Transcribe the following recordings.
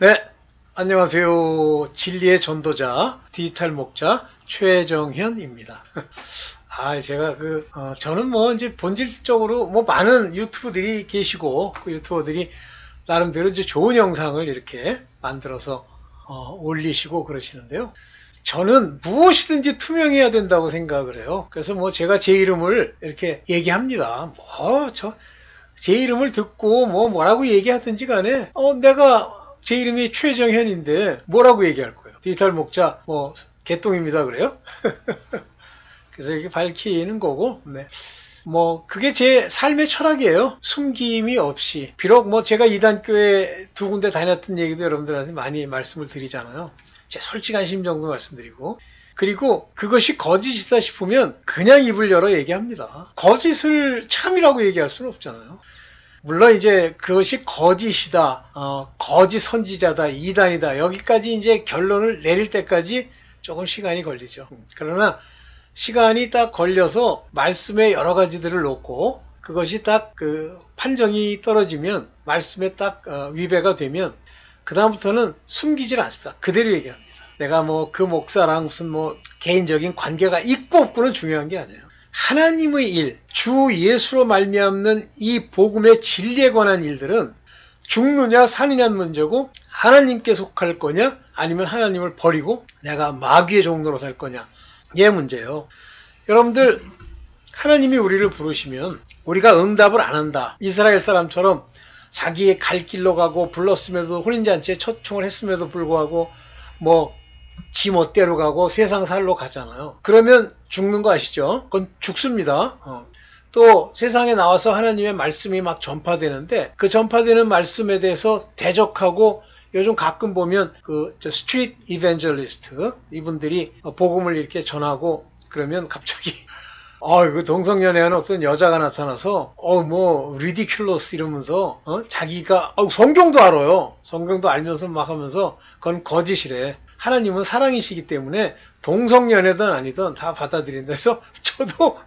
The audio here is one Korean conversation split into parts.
네, 안녕하세요. 진리의 전도자, 디지털 목자 최정현입니다. 제가 저는 이제 본질적으로 많은 유튜브들이 계시고, 그 유튜버들이 나름대로 이제 좋은 영상을 이렇게 만들어서 올리시고 그러시는데요. 저는 무엇이든지 투명해야 된다고 생각을 해요. 그래서 제가 제 이름을 이렇게 얘기합니다. 제 이름을 듣고 뭐라고 얘기하든지 간에 내가 제 이름이 최정현인데 뭐라고 얘기할 거예요. 디지털 목자 개똥입니다 그래요. 그래서 이렇게 밝히는 거고, 네. 그게 제 삶의 철학이에요. 숨김이 없이. 비록 제가 이단교회 두 군데 다녔던 얘기도 여러분들한테 많이 말씀을 드리잖아요. 제 솔직한 심정도 말씀드리고. 그리고 그것이 거짓이다 싶으면 그냥 입을 열어 얘기합니다. 거짓을 참이라고 얘기할 수는 없잖아요. 물론 이제 그것이 거짓이다, 거짓 선지자다, 이단이다, 여기까지 이제 결론을 내릴 때까지 조금 시간이 걸리죠. 그러나 시간이 딱 걸려서 말씀에 여러 가지들을 놓고 그것이 딱 그 판정이 떨어지면 말씀에 딱 위배가 되면 그다음부터는 숨기질 않습니다. 그대로 얘기합니다. 내가 그 목사랑 무슨 개인적인 관계가 있고 없고는 중요한 게 아니에요. 하나님의 일, 주 예수로 말미암는 이 복음의 진리에 관한 일들은 죽느냐 사느냐 문제고, 하나님께 속할 거냐 아니면 하나님을 버리고 내가 마귀의 종로로 살 거냐, 이게 문제예요. 여러분들, 하나님이 우리를 부르시면 우리가 응답을 안 한다, 이스라엘 사람처럼 자기의 갈 길로 가고 불렀음에도 혼인잔치에 초청을 했음에도 불구하고 지 멋대로 가고 세상 살로 가잖아요. 그러면 죽는 거 아시죠? 그건 죽습니다. 또 세상에 나와서 하나님의 말씀이 막 전파되는데 그 전파되는 말씀에 대해서 대적하고, 요즘 가끔 보면 스트리트 이벤젤리스트 이분들이 복음을 이렇게 전하고 그러면 갑자기 그 동성연애하는 어떤 여자가 나타나서 리디큘러스 이러면서 자기가 성경도 알아요. 성경도 알면서 막 하면서 그건 거짓이래. 하나님은 사랑이시기 때문에 동성연애든 아니든 다 받아들인다. 그래서 저도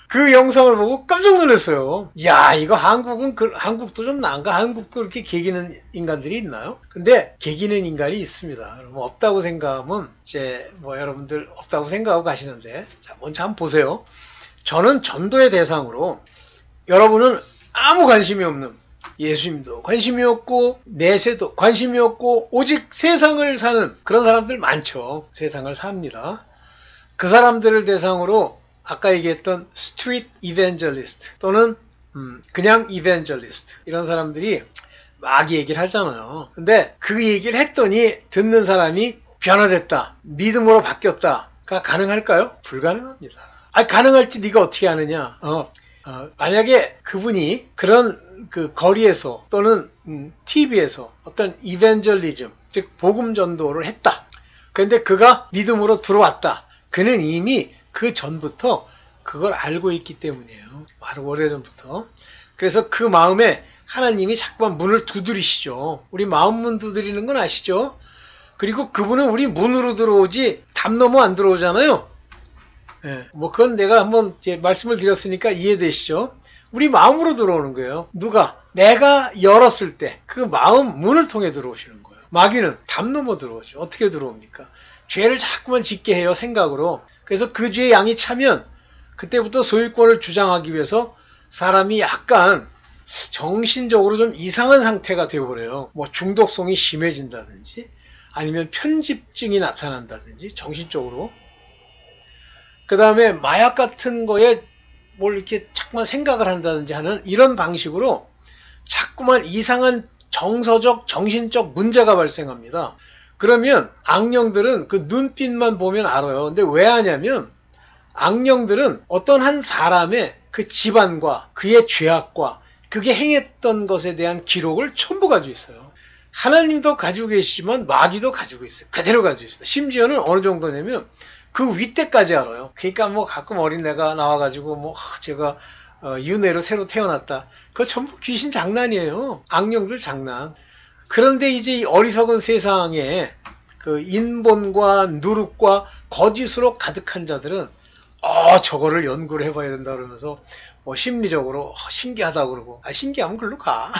그 영상을 보고 깜짝 놀랐어요. 야, 이거 한국도 좀 나은가? 한국도 이렇게 개기는 인간들이 있나요? 근데 개기는 인간이 있습니다. 없다고 생각하면 이제 여러분들 없다고 생각하고 가시는데, 자, 먼저 한번 보세요. 저는 전도의 대상으로, 여러분은 아무 관심이 없는, 예수님도 관심이 없고 내세도 관심이 없고 오직 세상을 사는 그런 사람들 많죠. 세상을 삽니다. 그 사람들을 대상으로 아까 얘기했던 스트리트 이벤젤리스트 또는 그냥 이벤젤리스트, 이런 사람들이 막 얘기를 하잖아요. 근데 그 얘기를 했더니 듣는 사람이 변화됐다, 믿음으로 바뀌었다가 가능할까요? 불가능합니다. 가능할지 네가 어떻게 아느냐. 만약에 그분이 그런 거리에서 또는 TV에서 어떤 이벤젤리즘, 즉 복음 전도를 했다. 그런데 그가 믿음으로 들어왔다. 그는 이미 그 전부터 그걸 알고 있기 때문이에요. 바로 오래전부터. 그래서 그 마음에 하나님이 자꾸만 문을 두드리시죠. 우리 마음 문 두드리는 건 아시죠? 그리고 그분은 우리 문으로 들어오지 담 넘어 안 들어오잖아요. 예, 그건 내가 한번 말씀을 드렸으니까 이해되시죠? 우리 마음으로 들어오는 거예요. 누가? 내가 열었을 때 그 마음 문을 통해 들어오시는 거예요. 마귀는 담 넘어 들어오죠. 어떻게 들어옵니까? 죄를 자꾸만 짓게 해요, 생각으로. 그래서 그 죄의 양이 차면 그때부터 소유권을 주장하기 위해서 사람이 약간 정신적으로 좀 이상한 상태가 되어버려요. 중독성이 심해진다든지 아니면 편집증이 나타난다든지 정신적으로. 그 다음에 마약 같은 거에 이렇게 자꾸만 생각을 한다든지 하는 이런 방식으로 자꾸만 이상한 정서적, 정신적 문제가 발생합니다. 그러면 악령들은 그 눈빛만 보면 알아요. 근데 왜 하냐면 악령들은 어떤 한 사람의 그 집안과 그의 죄악과 그게 행했던 것에 대한 기록을 전부 가지고 있어요. 하나님도 가지고 계시지만 마귀도 가지고 있어요. 그대로 가지고 있습니다. 심지어는 어느 정도냐면 그 윗대까지 알아요. 그러니까 가끔 어린애가 나와가지고 제가 윤회로 새로 태어났다. 그거 전부 귀신 장난이에요. 악령들 장난. 그런데 이제 이 어리석은 세상에 그 인본과 누룩과 거짓으로 가득한 자들은 저거를 연구를 해봐야 된다 그러면서 심리적으로 신기하다 그러고, 신기하면 글로 가.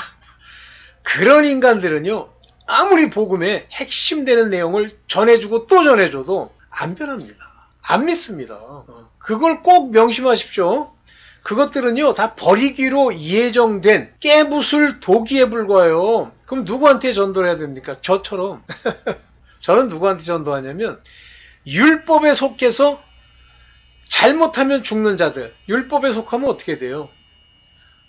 그런 인간들은요, 아무리 복음의 핵심 되는 내용을 전해주고 또 전해줘도 안 변합니다. 안 믿습니다. 그걸 꼭 명심하십시오. 그것들은요, 다 버리기로 예정된 깨부술 도기에 불과해요. 그럼 누구한테 전도를 해야 됩니까? 저처럼. 저는 누구한테 전도하냐면, 율법에 속해서 잘못하면 죽는 자들. 율법에 속하면 어떻게 돼요?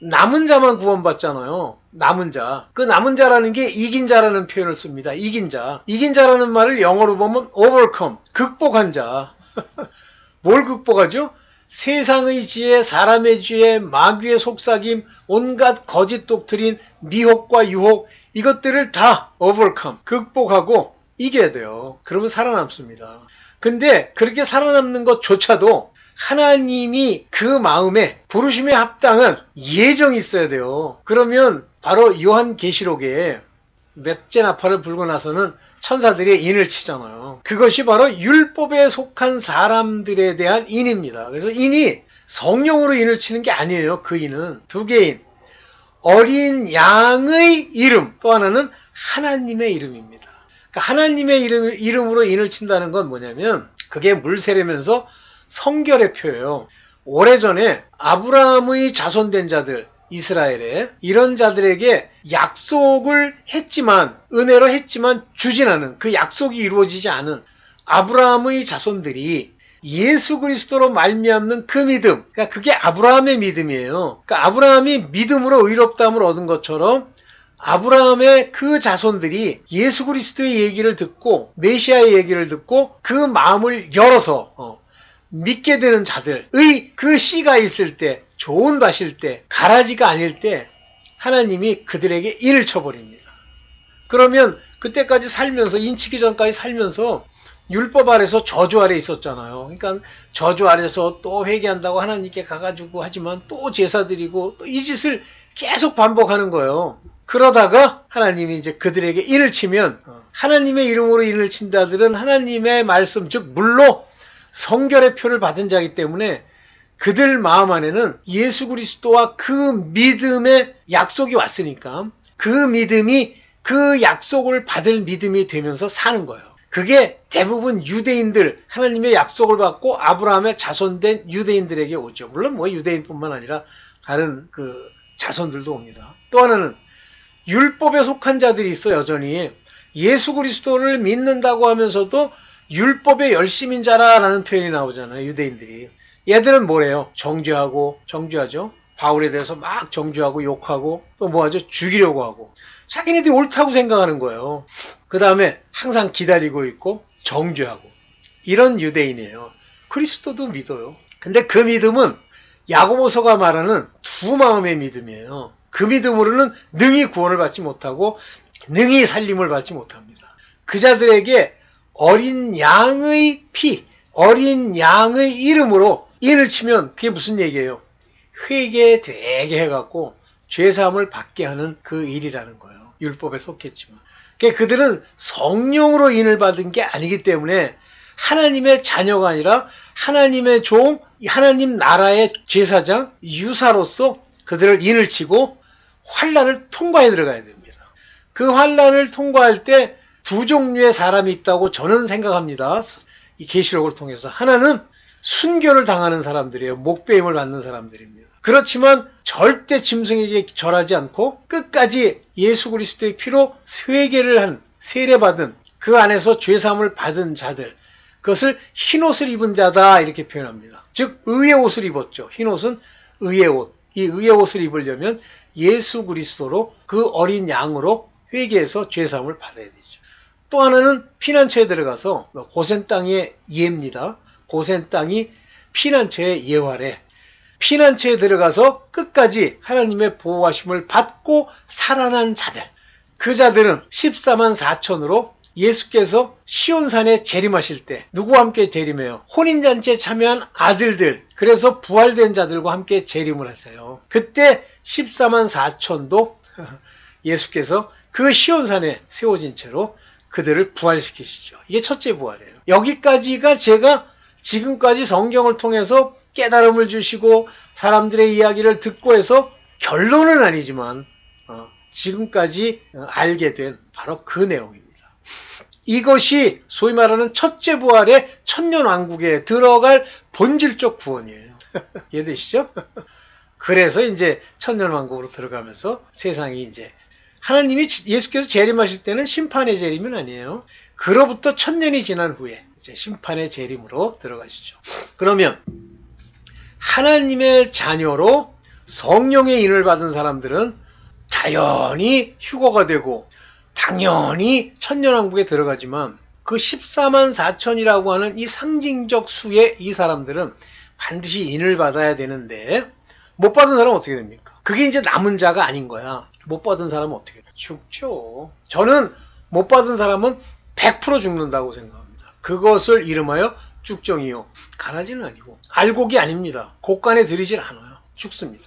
남은 자만 구원받잖아요. 남은 자. 그 남은 자라는 게 이긴 자라는 표현을 씁니다. 이긴 자. 이긴 자라는 말을 영어로 보면 overcome. 극복한 자. 뭘 극복하죠? 세상의 지혜, 사람의 지혜, 마귀의 속삭임, 온갖 거짓 독트린, 미혹과 유혹, 이것들을 다 overcome, 극복하고 이겨야 돼요. 그러면 살아남습니다. 근데 그렇게 살아남는 것조차도 하나님이 그 마음에 부르심에 합당한 예정이 있어야 돼요. 그러면 바로 요한계시록에 넷째 나팔을 불고 나서는 천사들이 인을 치잖아요. 그것이 바로 율법에 속한 사람들에 대한 인입니다. 그래서 인이 성령으로 인을 치는 게 아니에요. 그 인은 두 개인 어린 양의 이름, 또 하나는 하나님의 이름입니다. 그러니까 하나님의 이름으로 인을 친다는 건 뭐냐면 그게 물세례면서 성결의 표예요. 오래전에 아브라함의 자손된 자들, 이스라엘에 이런 자들에게 약속을 했지만, 은혜로 했지만 주진 않은, 그 약속이 이루어지지 않은 아브라함의 자손들이 예수 그리스도로 말미암는 그 믿음, 그러니까 그게 아브라함의 믿음이에요. 그러니까 아브라함이 믿음으로 의롭다함을 얻은 것처럼 아브라함의 그 자손들이 예수 그리스도의 얘기를 듣고 메시아의 얘기를 듣고 그 마음을 열어서 믿게 되는 자들의 그 씨가 있을 때, 좋은 밭일 때, 가라지가 아닐 때 하나님이 그들에게 인을 쳐버립니다. 그러면 그때까지 살면서, 인치기 전까지 살면서 율법 아래서 저주 아래 있었잖아요. 그러니까 저주 아래서 또 회개한다고 하나님께 가가지고 하지만 또 제사 드리고 또 이 짓을 계속 반복하는 거예요. 그러다가 하나님이 이제 그들에게 인을 치면, 하나님의 이름으로 인을 친 자들은 하나님의 말씀, 즉 물로 성결의 표를 받은 자이기 때문에 그들 마음 안에는 예수 그리스도와 그 믿음의 약속이 왔으니까 그 믿음이 그 약속을 받을 믿음이 되면서 사는 거예요. 그게 대부분 유대인들, 하나님의 약속을 받고 아브라함의 자손된 유대인들에게 오죠. 물론 뭐 유대인뿐만 아니라 다른 그 자손들도 옵니다. 또 하나는 율법에 속한 자들이 있어. 여전히 예수 그리스도를 믿는다고 하면서도 율법의 열심인 자라라는 표현이 나오잖아요. 유대인들이. 얘들은 뭐래요? 정죄하죠. 바울에 대해서 막 정죄하고 욕하고 또 뭐하죠? 죽이려고 하고. 자기네들이 옳다고 생각하는 거예요. 그 다음에 항상 기다리고 있고 정죄하고. 이런 유대인이에요. 그리스도도 믿어요. 근데 그 믿음은 야고보서가 말하는 두 마음의 믿음이에요. 그 믿음으로는 능히 구원을 받지 못하고 능히 살림을 받지 못합니다. 그 자들에게 어린 양의 피, 어린 양의 이름으로 인을 치면 그게 무슨 얘기예요? 회개되게 해갖고 죄사함을 받게 하는 그 일이라는 거예요. 율법에 속했지만. 그러니까 그들은 성령으로 인을 받은 게 아니기 때문에 하나님의 자녀가 아니라 하나님의 종, 하나님 나라의 제사장, 유사로서 그들을 인을 치고 환난을 통과해 들어가야 됩니다. 그 환난을 통과할 때 두 종류의 사람이 있다고 저는 생각합니다. 이 계시록을 통해서. 하나는 순교를 당하는 사람들이에요. 목배임을 받는 사람들입니다. 그렇지만 절대 짐승에게 절하지 않고 끝까지 예수 그리스도의 피로 회개를 한, 세례받은, 그 안에서 죄사함을 받은 자들, 그것을 흰옷을 입은 자다 이렇게 표현합니다. 즉 의의 옷을 입었죠. 흰옷은 의의 옷. 이 의의 옷을 입으려면 예수 그리스도로 그 어린 양으로 회개해서 죄사함을 받아야 되죠. 또 하나는 피난처에 들어가서, 고센 땅의 예입니다. 고센 땅이 피난처의 예화래. 피난처에 들어가서 끝까지 하나님의 보호하심을 받고 살아난 자들. 그 자들은 14만 4천으로 예수께서 시온산에 재림하실 때 누구와 함께 재림해요? 혼인잔치에 참여한 아들들. 그래서 부활된 자들과 함께 재림을 하세요. 그때 14만 4천도 예수께서 그 시온산에 세워진 채로 그들을 부활시키시죠. 이게 첫째 부활이에요. 여기까지가 제가 지금까지 성경을 통해서 깨달음을 주시고 사람들의 이야기를 듣고 해서 결론은 아니지만 지금까지 알게 된 바로 그 내용입니다. 이것이 소위 말하는 첫째 부활의 천년왕국에 들어갈 본질적 구원이에요. 이해되시죠? 그래서 이제 천년왕국으로 들어가면서 세상이 이제 하나님이 예수께서 재림하실 때는 심판의 재림은 아니에요. 그로부터 천년이 지난 후에 이제 심판의 재림으로 들어가시죠. 그러면 하나님의 자녀로 성령의 인을 받은 사람들은 자연히 휴거가 되고 당연히 천년왕국에 들어가지만 그 14만 4천이라고 하는 이 상징적 수의 이 사람들은 반드시 인을 받아야 되는데 못 받은 사람은 어떻게 됩니까? 그게 이제 남은 자가 아닌 거야. 못 받은 사람은 어떻게 돼요? 죽죠. 저는 못 받은 사람은 100% 죽는다고 생각합니다. 그것을 이름하여 죽정이요. 가라지는 아니고 알곡이 아닙니다. 곡간에 들이질 않아요. 죽습니다.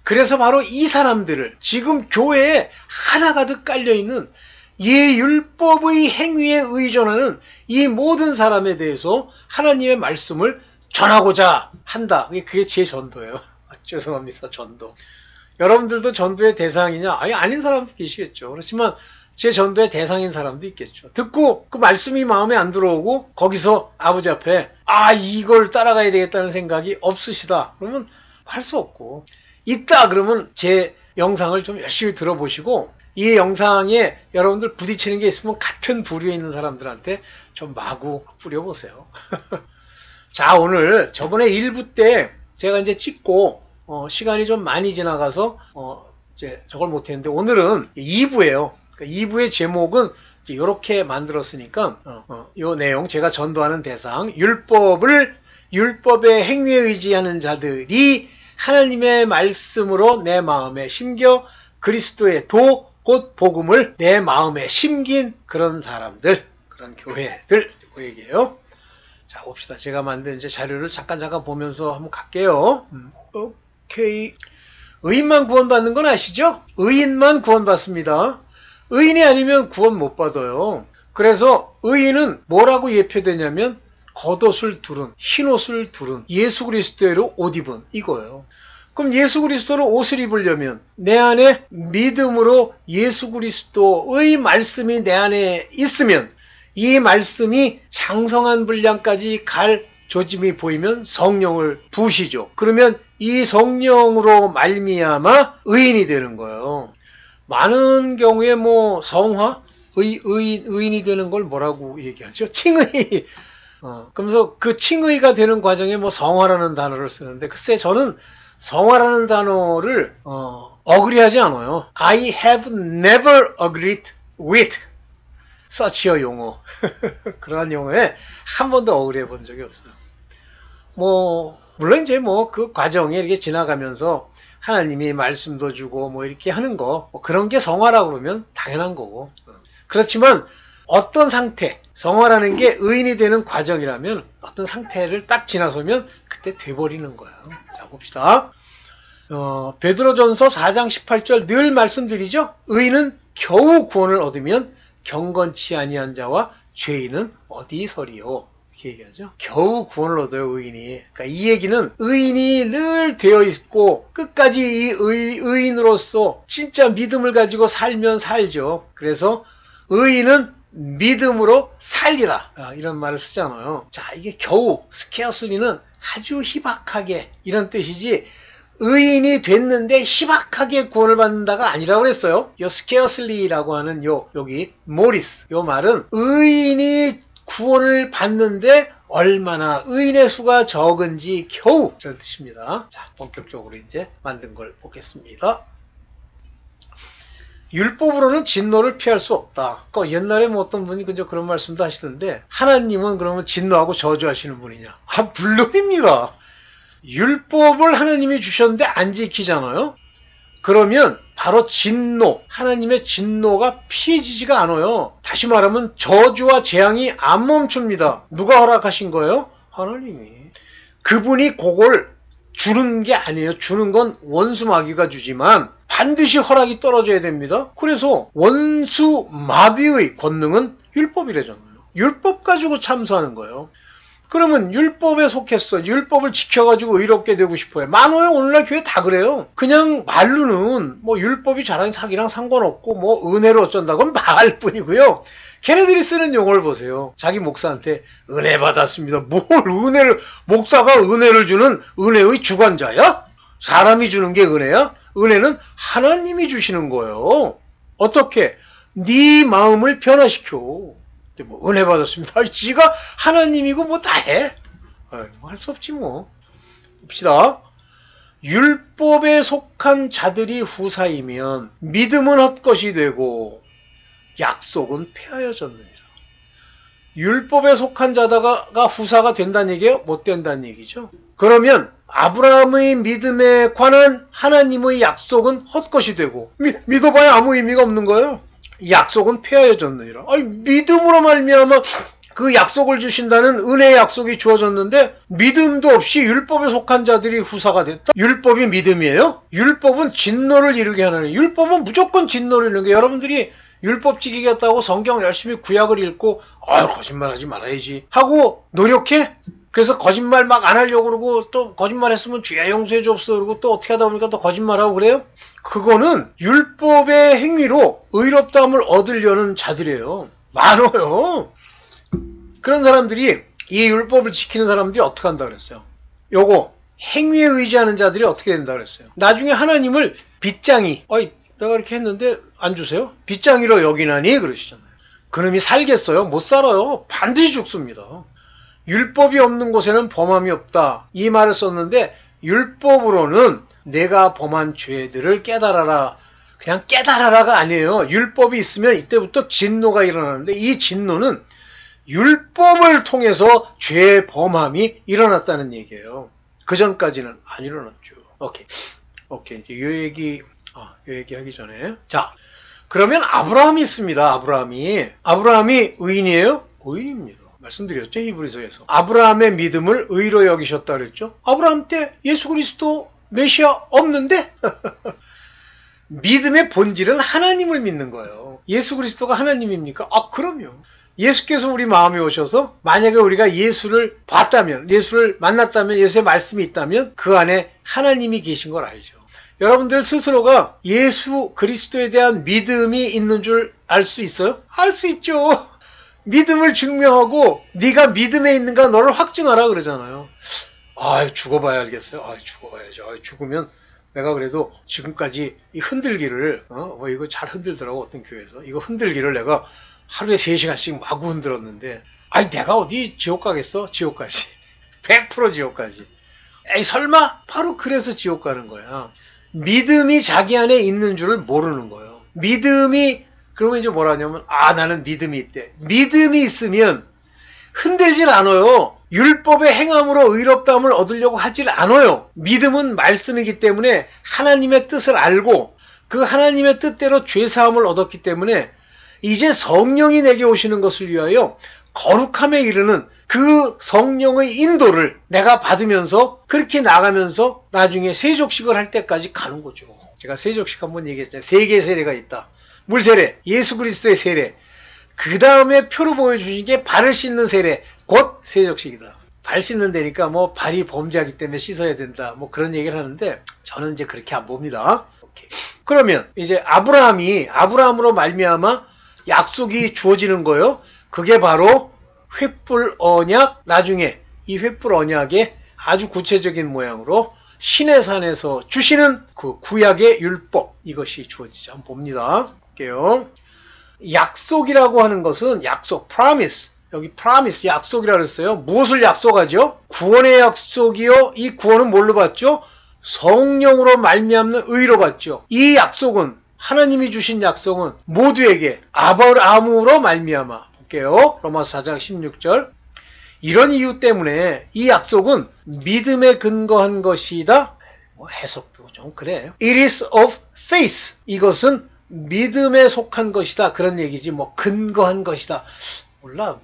그래서 바로 이 사람들을 지금 교회에 하나가득 깔려있는 이 율법의 행위에 의존하는 이 모든 사람에 대해서 하나님의 말씀을 전하고자 한다. 그게 제 전도예요. 죄송합니다. 전도. 여러분들도 전도의 대상이냐? 아니, 아닌 사람도 계시겠죠. 그렇지만 제 전도의 대상인 사람도 있겠죠. 듣고 그 말씀이 마음에 안 들어오고 거기서 아버지 앞에 이걸 따라가야 되겠다는 생각이 없으시다. 그러면 할 수 없고. 있다 그러면 제 영상을 좀 열심히 들어보시고 이 영상에 여러분들 부딪히는 게 있으면 같은 부류에 있는 사람들한테 좀 마구 뿌려보세요. 자, 오늘 저번에 1부 때 제가 이제 찍고 시간이 좀 많이 지나가서 이제 저걸 못했는데 오늘은 2부예요. 그러니까 2부의 제목은 이렇게 만들었으니까 이 내용 제가 전도하는 대상 율법의 행위에 의지하는 자들이 하나님의 말씀으로 내 마음에 심겨 그리스도의 도 곧 복음을 내 마음에 심긴 그런 사람들, 그런 교회들 그 얘기예요. 자, 봅시다. 제가 만든 이제 자료를 잠깐 보면서 한번 갈게요. 오케이. 의인만 구원받는 건 아시죠? 의인만 구원받습니다. 의인이 아니면 구원 못 받아요. 그래서 의인은 뭐라고 예표되냐면 겉옷을 두른, 흰옷을 두른, 예수 그리스도로 옷 입은 이거예요. 그럼 예수 그리스도로 옷을 입으려면 내 안에 믿음으로 예수 그리스도의 말씀이 내 안에 있으면 이 말씀이 장성한 분량까지 갈 조짐이 보이면 성령을 부으시죠. 그러면 이 성령으로 말미암아 의인이 되는 거예요. 많은 경우에 성화, 의인이 되는 걸 뭐라고 얘기하죠? 칭의. 그러면서 그 칭의가 되는 과정에 성화라는 단어를 쓰는데 글쎄 저는 성화라는 단어를 어그리하지 않아요. I have never agreed with such a 용어. 그러한 용어에 한 번도 어그리해 본 적이 없어요. 물론 이제 그 과정에 이렇게 지나가면서 하나님이 말씀도 주고 이렇게 하는 거 그런 게 성화라고 그러면 당연한 거고. 그렇지만 어떤 상태, 성화라는 게 의인이 되는 과정이라면 어떤 상태를 딱 지나서면 그때 돼버리는 거예요. 자, 봅시다. 베드로전서 4장 18절 늘 말씀드리죠. 의인은 겨우 구원을 얻으면 경건치 아니한 자와 죄인은 어디 서리요. 이렇게 얘기하죠. 겨우 구원을 얻어요, 의인이. 그러니까 이 얘기는 의인이 늘 되어 있고 끝까지 이 의인으로서 진짜 믿음을 가지고 살면 살죠. 그래서 의인은 믿음으로 살리라 이런 말을 쓰잖아요. 자, 이게 겨우 스케어슬리는 아주 희박하게 이런 뜻이지 의인이 됐는데 희박하게 구원을 받는다가 아니라고 그랬어요. 요 스케어슬리라고 하는 여기 모리스 요 말은 의인이 구원을 받는데 얼마나 의인의 수가 적은지 겨우 이런 뜻입니다. 자, 본격적으로 이제 만든 걸 보겠습니다. 율법으로는 진노를 피할 수 없다. 그러니까 옛날에 어떤 분이 그런 말씀도 하시던데 하나님은 그러면 진노하고 저주하시는 분이냐? 물론입니다. 율법을 하나님이 주셨는데 안 지키잖아요. 그러면 바로 진노, 하나님의 진노가 피해지지가 않아요. 다시 말하면 저주와 재앙이 안 멈춥니다. 누가 허락하신 거예요? 하나님이. 그분이 그걸 주는 게 아니에요. 주는 건 원수 마귀가 주지만 반드시 허락이 떨어져야 됩니다. 그래서 원수 마귀의 권능은 율법이래잖아요. 율법 가지고 참수하는 거예요. 그러면 율법에 속했어. 율법을 지켜가지고 의롭게 되고 싶어요. 많아요. 오늘날 교회 다 그래요. 그냥 말로는 뭐 율법이 자랑 사기랑 상관없고 뭐 은혜로 어쩐다고 말 뿐이고요. 걔네들이 쓰는 용어를 보세요. 자기 목사한테 은혜 받았습니다. 뭘 은혜를, 목사가 은혜를 주는 은혜의 주관자야? 사람이 주는 게 은혜야? 은혜는 하나님이 주시는 거예요. 어떻게? 네 마음을 변화시켜. 뭐 은혜 받았습니다. 지가 하나님이고 뭐 다 해. 할 수 없지 뭐. 봅시다. 율법에 속한 자들이 후사이면 믿음은 헛것이 되고 약속은 폐하여졌느니라. 율법에 속한 자다가 후사가 된다는 얘기예요? 못 된다는 얘기죠. 그러면 아브라함의 믿음에 관한 하나님의 약속은 헛것이 되고 믿어봐야 아무 의미가 없는 거예요. 약속은 폐하여졌느니라. 아니, 믿음으로 말미암아 그 약속을 주신다는 은혜의 약속이 주어졌는데 믿음도 없이 율법에 속한 자들이 후사가 됐다? 율법이 믿음이에요? 율법은 진노를 이루게 하는, 율법은 무조건 진노를 이루는 게, 여러분들이 율법 지키겠다고 성경 열심히 구약을 읽고 거짓말하지 말아야지 하고 노력해? 그래서 거짓말 막 안 하려고 그러고 또 거짓말했으면 주야 용서해 줍소 그러고 또 어떻게 하다 보니까 또 거짓말하고 그래요? 그거는 율법의 행위로 의롭다함을 얻으려는 자들이에요. 많아요. 그런 사람들이, 이 율법을 지키는 사람들이 어떻게 한다 그랬어요? 요거 행위에 의지하는 자들이 어떻게 된다 그랬어요? 나중에 하나님을 빚장이, 내가 이렇게 했는데 안 주세요? 빚장이로 여기나니 그러시잖아요. 그놈이 살겠어요? 못 살아요. 반드시 죽습니다. 율법이 없는 곳에는 범함이 없다. 이 말을 썼는데 율법으로는 내가 범한 죄들을 깨달아라. 그냥 깨달아라가 아니에요. 율법이 있으면 이때부터 진노가 일어나는데 이 진노는 율법을 통해서 죄의 범함이 일어났다는 얘기예요. 그 전까지는 안 일어났죠. 오케이. 이제 요 얘기 하기 전에. 자, 그러면 아브라함이 있습니다. 아브라함이 의인이에요? 의인입니다. 말씀드렸죠, 히브리서에서. 아브라함의 믿음을 의로 여기셨다 그랬죠. 아브라함 때 예수 그리스도 메시아 없는데 믿음의 본질은 하나님을 믿는 거예요. 예수 그리스도가 하나님입니까? 그럼요. 예수께서 우리 마음에 오셔서 만약에 우리가 예수를 봤다면, 예수를 만났다면, 예수의 말씀이 있다면 그 안에 하나님이 계신 걸 알죠. 여러분들 스스로가 예수 그리스도에 대한 믿음이 있는 줄 알 수 있어요? 알 수 있죠. 믿음을 증명하고 네가 믿음에 있는가 너를 확증하라 그러잖아요. 죽어봐야 알겠어요. 죽어봐야죠. 죽으면 내가 그래도 지금까지 이 흔들기를 이거 잘 흔들더라고 어떤 교회에서. 이거 흔들기를 내가 하루에 3시간씩 마구 흔들었는데 내가 어디 지옥 가겠어? 지옥까지. 100% 지옥까지. 설마? 바로 그래서 지옥 가는 거야. 믿음이 자기 안에 있는 줄을 모르는 거예요. 믿음이, 그러면 이제 뭐라냐면 나는 믿음이 있대. 믿음이 있으면 흔들질 않아요. 율법의 행함으로 의롭다함을 얻으려고 하질 않아요. 믿음은 말씀이기 때문에 하나님의 뜻을 알고 그 하나님의 뜻대로 죄사함을 얻었기 때문에 이제 성령이 내게 오시는 것을 위하여 거룩함에 이르는 그 성령의 인도를 내가 받으면서 그렇게 나가면서 나중에 세족식을 할 때까지 가는 거죠. 제가 세족식 한번 얘기했잖아요. 3개의 세례가 있다. 물세례, 예수 그리스도의 세례, 그 다음에 표로 보여주신 게 발을 씻는 세례, 곧 세족식이다. 발 씻는 데니까 뭐 발이 범죄하기 때문에 씻어야 된다. 뭐 그런 얘기를 하는데 저는 이제 그렇게 안 봅니다. 그러면 이제 아브라함으로 말미암아 약속이 주어지는 거예요. 그게 바로 횃불 언약, 나중에 이 횃불 언약의 아주 구체적인 모양으로 시내산에서 주시는 그 구약의 율법, 이것이 주어지죠. 한번 봅니다. 볼게요. 약속이라고 하는 것은 약속, promise. 여기 promise, 약속이라고 그랬어요. 무엇을 약속하죠? 구원의 약속이요. 이 구원은 뭘로 받죠? 성령으로 말미암는 의로 받죠. 이 약속은, 하나님이 주신 약속은 모두에게 아브라함으로 말미암아. 볼게요. 로마서 4장 16절. 이런 이유 때문에 이 약속은 믿음에 근거한 것이다. 해석도 좀 그래요. It is of faith. 이것은 믿음에 속한 것이다. 그런 얘기지. 근거한 것이다. 몰라.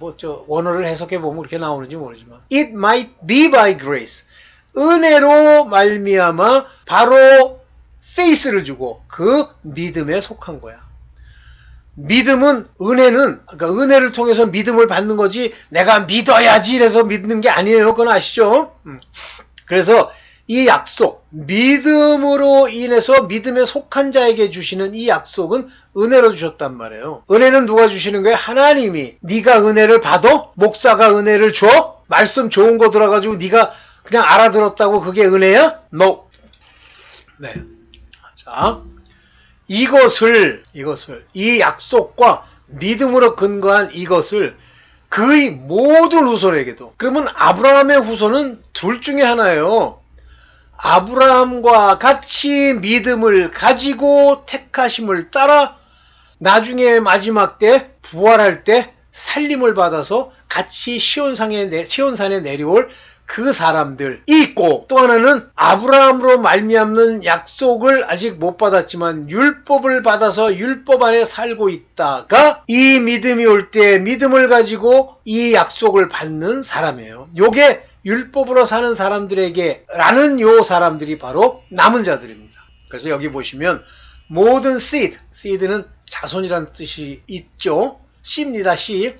원어를 해석해 보면 그렇게 나오는지 모르지만. It might be by grace. 은혜로 말미암아 바로 faith를 주고 그 믿음에 속한 거야. 믿음은 그러니까 은혜를 통해서 믿음을 받는 거지 내가 믿어야지 이래서 믿는 게 아니에요. 그건 아시죠? 그래서 이 약속, 믿음으로 인해서 믿음에 속한 자에게 주시는 이 약속은 은혜로 주셨단 말이에요. 은혜는 누가 주시는 거예요? 하나님이. 네가 은혜를 받아? 목사가 은혜를 줘? 말씀 좋은 거 들어가지고 네가 그냥 알아들었다고 그게 은혜야? No. 네. 자, 이것을 이 약속과 믿음으로 근거한 이것을 그의 모든 후손에게도. 그러면 아브라함의 후손은 둘 중에 하나예요. 아브라함과 같이 믿음을 가지고 택하심을 따라 나중에 마지막 때 부활할 때 살림을 받아서 같이 시온산에 내려올 그 사람들이 있고, 또 하나는 아브라함으로 말미암는 약속을 아직 못 받았지만 율법을 받아서 율법 안에 살고 있다가 이 믿음이 올 때 믿음을 가지고 이 약속을 받는 사람이에요. 요게 율법으로 사는 사람들에게 라는 요 사람들이 바로 남은 자들입니다. 그래서 여기 보시면 모든 seed는 자손이라는 뜻이 있죠. 씨입니다. 씨.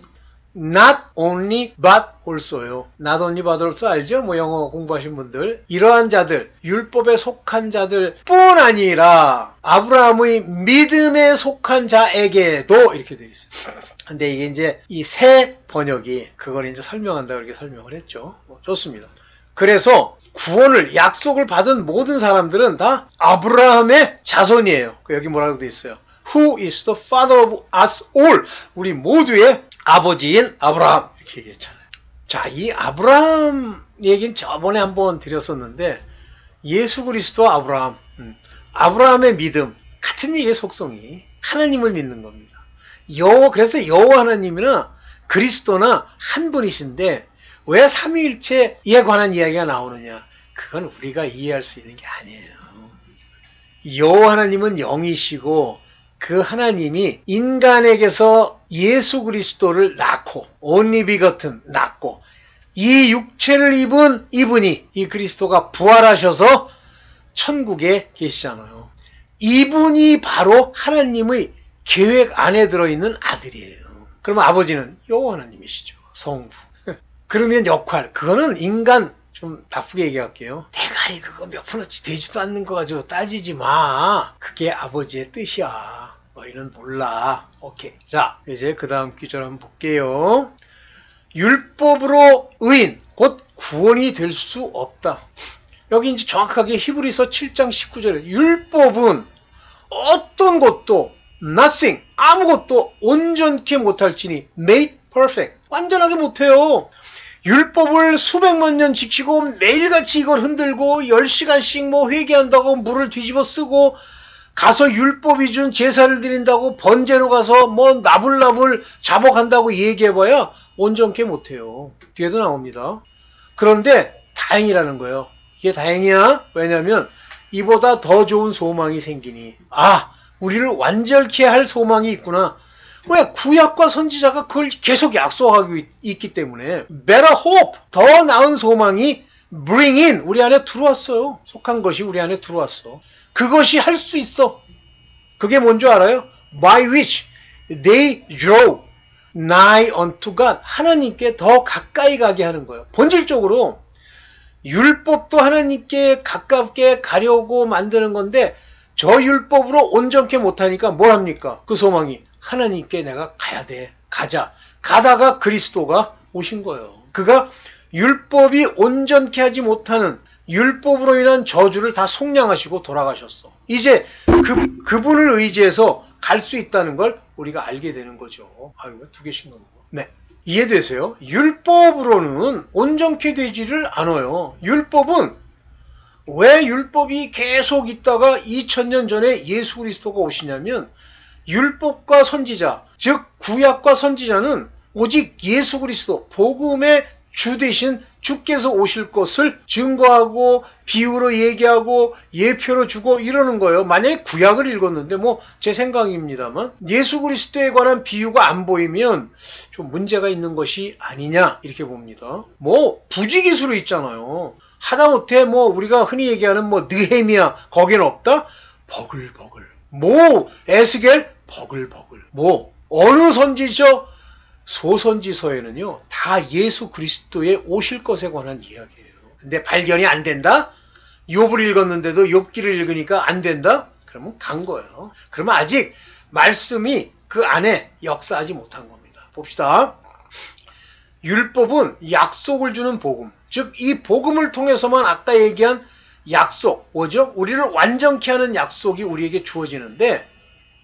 Not only but also요. Not only but also 알죠? 뭐 영어 공부하신 분들. 이러한 자들, 율법에 속한 자들 뿐 아니라 아브라함의 믿음에 속한 자에게도 이렇게 되어 있어요. 근데 이게 이제 이 새 번역이 그걸 이제 설명한다고 이렇게 설명을 했죠. 좋습니다. 그래서 구원을, 약속을 받은 모든 사람들은 다 아브라함의 자손이에요. 여기 뭐라고 되어 있어요? Who is the father of us all? 우리 모두의 아버지인 아브라함. 이렇게 얘기했잖아요. 자, 이 아브라함 얘기는 저번에 한번 드렸었는데 예수 그리스도 아브라함, 아브라함의 믿음, 같은 얘기의 속성이 하나님을 믿는 겁니다. 그래서 여호와 하나님이나 그리스도나 한 분이신데 왜 삼위일체에 관한 이야기가 나오느냐? 그건 우리가 이해할 수 있는 게 아니에요. 여호와 하나님은 영이시고 그 하나님이 인간에게서 예수 그리스도를 낳고 only begotten 낳고 이 육체를 입은 이분이 이 그리스도가 부활하셔서 천국에 계시잖아요. 이분이 바로 하나님의 계획 안에 들어있는 아들이에요. 그러면 아버지는 여호와 하나님이시죠. 성부. 그러면 역할, 그거는 인간, 좀 나쁘게 얘기할게요. 대가리 그거 몇 푼어치 되지도 않는 거 가지고 따지지 마. 그게 아버지의 뜻이야. 너희는 몰라. 오케이. 자, 이제 그 다음 구절 한번 볼게요. 율법으로 의인, 곧 구원이 될 수 없다. 여기 이제 정확하게 히브리서 7장 19절에 율법은 어떤 것도 nothing, 아무것도 온전케 못할지니 made perfect, 완전하게 못해요. 율법을 수백만 년 지키고 매일같이 이걸 흔들고 10시간씩 뭐 회개한다고 물을 뒤집어 쓰고 가서 율법이 준 제사를 드린다고 번제로 가서 뭐 나불나불 자복한다고 얘기해봐야 온전케 못해요. 뒤에도 나옵니다. 그런데 다행이라는 거예요. 이게 다행이야. 왜냐하면 이보다 더 좋은 소망이 생기니, 우리를 완전케 할 소망이 있구나. 왜? 구약과 선지자가 그걸 계속 약속하고 있기 때문에 better hope, 더 나은 소망이 bring in, 우리 안에 들어왔어요. 속한 것이 우리 안에 들어왔어. 그것이 할 수 있어. 그게 뭔지 알아요? By which they draw nigh unto God, 하나님께 더 가까이 가게 하는 거예요. 본질적으로 율법도 하나님께 가깝게 가려고 만드는 건데 저 율법으로 온전케 못하니까 뭘 합니까? 그 소망이 하나님께 내가 가야 돼. 가자. 가다가 그리스도가 오신 거예요. 그가 율법이 온전케 하지 못하는 율법으로 인한 저주를 다 속량하시고 돌아가셨어. 이제 그분을 의지해서 갈 수 있다는 걸 우리가 알게 되는 거죠. 왜 두 개씩 넘어? 네. 이해되세요? 율법으로는 온전케 되지를 않아요. 율법은 왜 율법이 계속 있다가 2000년 전에 예수 그리스도가 오시냐면 율법과 선지자, 즉 구약과 선지자는 오직 예수 그리스도, 복음의 주 대신 주께서 오실 것을 증거하고 비유로 얘기하고 예표로 주고 이러는 거예요. 만약에 구약을 읽었는데 제 생각입니다만 예수 그리스도에 관한 비유가 안 보이면 좀 문제가 있는 것이 아니냐 이렇게 봅니다. 부지기수로 있잖아요. 하다못해 우리가 흔히 얘기하는 느헤미야 거기는 없다? 버글버글. 에스겔 버글버글. 뭐 어느 선지서 소선지서에는요 다 예수 그리스도의 오실 것에 관한 이야기예요. 근데 발견이 안 된다? 욥을 읽었는데도 욥기를 읽으니까 안 된다? 그러면 간 거예요. 그러면 아직 말씀이 그 안에 역사하지 못한 겁니다. 봅시다. 율법은 약속을 주는 복음, 즉 이 복음을 통해서만 아까 얘기한 약속, 뭐죠? 우리를 완전케 하는 약속이 우리에게 주어지는데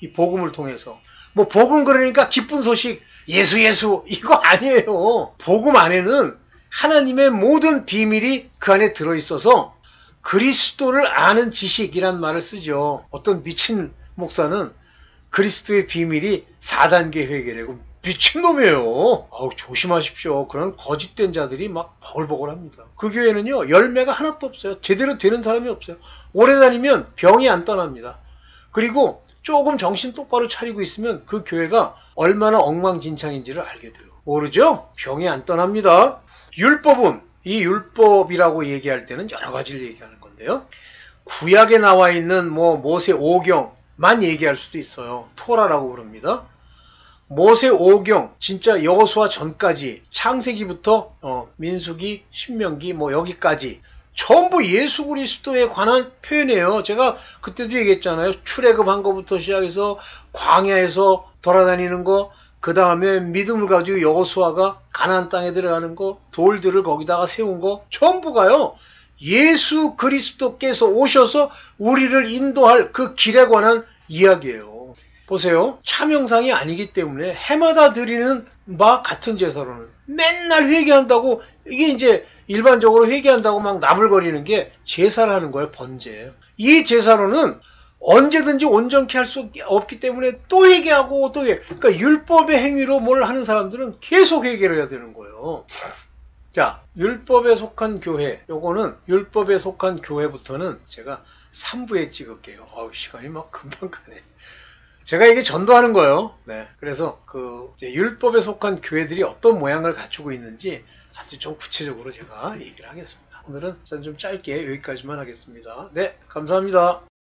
이 복음을 통해서 뭐 복음 그러니까 기쁜 소식, 예수 이거 아니에요. 복음 안에는 하나님의 모든 비밀이 그 안에 들어있어서 그리스도를 아는 지식이란 말을 쓰죠. 어떤 미친 목사는 그리스도의 비밀이 4단계 회계라고. 미친놈이에요. 조심하십시오. 그런 거짓된 자들이 막 버글버글합니다. 그 교회는요 열매가 하나도 없어요. 제대로 되는 사람이 없어요. 오래 다니면 병이 안 떠납니다. 그리고 조금 정신 똑바로 차리고 있으면 그 교회가 얼마나 엉망진창인지를 알게 돼요. 모르죠? 병이 안 떠납니다. 율법은, 이 율법이라고 얘기할 때는 여러 가지를 얘기하는 건데요. 구약에 나와 있는 뭐 모세 5경만 얘기할 수도 있어요. 토라라고 부릅니다. 모세 5경, 진짜 여호수아 전까지, 창세기부터 민수기, 신명기 뭐 여기까지 전부 예수 그리스도에 관한 표현이에요. 제가 그때도 얘기했잖아요. 출애굽한 거부터 시작해서 광야에서 돌아다니는 거, 그 다음에 믿음을 가지고 여호수아가 가나안 땅에 들어가는 거, 돌들을 거기다가 세운 거 전부가요. 예수 그리스도께서 오셔서 우리를 인도할 그 길에 관한 이야기예요. 보세요. 참형상이 아니기 때문에 해마다 드리는 바 같은 제사로는 맨날 회개한다고, 이게 이제 일반적으로 회개한다고 막 나불거리는 게 제사를 하는 거예요. 번제. 이 제사로는 언제든지 온전케 할 수 없기 때문에 또 회개하고 또 회개. 그러니까 율법의 행위로 뭘 하는 사람들은 계속 회개를 해야 되는 거예요. 자, 율법에 속한 교회. 요거는 율법에 속한 교회부터는 제가 3부에 찍을게요. 시간이 막 금방 가네. 제가 이게 전도하는 거예요. 네. 그래서 이제 율법에 속한 교회들이 어떤 모양을 갖추고 있는지 아주 좀 구체적으로 제가 얘기를 하겠습니다. 오늘은 좀 짧게 여기까지만 하겠습니다. 네, 감사합니다.